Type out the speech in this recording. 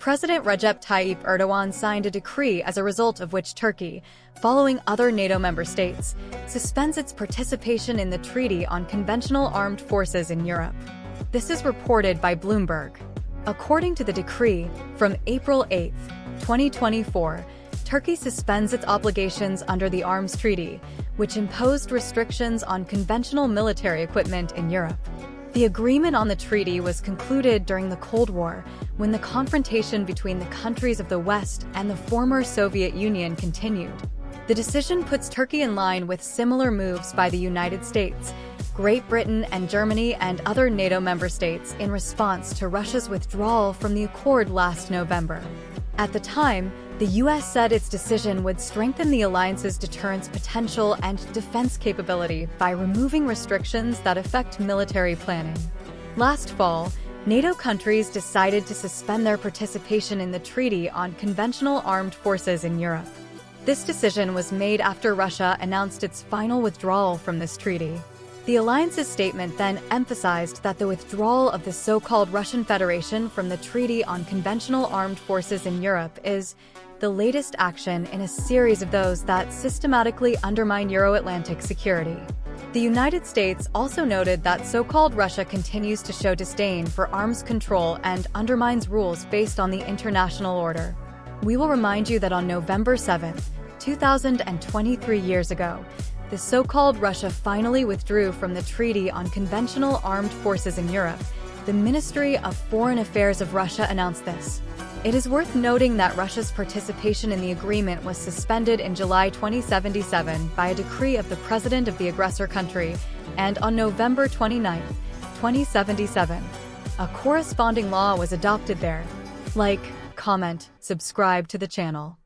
President Recep Tayyip Erdogan signed a decree as a result of which Turkey, following other NATO member states, suspends its participation in the Treaty on Conventional Armed Forces in Europe. This is reported by Bloomberg. According to the decree, from April 8, 2024, Turkey suspends its obligations under the Arms Treaty, which imposed restrictions on conventional military equipment in Europe. The agreement on the treaty was concluded during the Cold War, when the confrontation between the countries of the West and the former Soviet Union continued. The decision puts Turkey in line with similar moves by the United States, Great Britain and Germany and other NATO member states in response to Russia's withdrawal from the accord last November. At the time, the U.S. said its decision would strengthen the alliance's deterrence potential and defense capability by removing restrictions that affect military planning. Last fall, NATO countries decided to suspend their participation in the Treaty on Conventional Armed Forces in Europe. This decision was made after Russia announced its final withdrawal from this treaty. The alliance's statement then emphasized that the withdrawal of the so-called Russian Federation from the Treaty on Conventional Armed Forces in Europe is the latest action in a series of those that systematically undermine Euro-Atlantic security. The United States also noted that so-called Russia continues to show disdain for arms control and undermines rules based on the international order. We will remind you that on November 7, 2023 years ago, the so-called Russia finally withdrew from the Treaty on Conventional Armed Forces in Europe. The Ministry of Foreign Affairs of Russia announced this. It is worth noting that Russia's participation in the agreement was suspended in July 2077 by a decree of the president of the aggressor country, and on November 29, 2077, a corresponding law was adopted there. Like, comment, subscribe to the channel.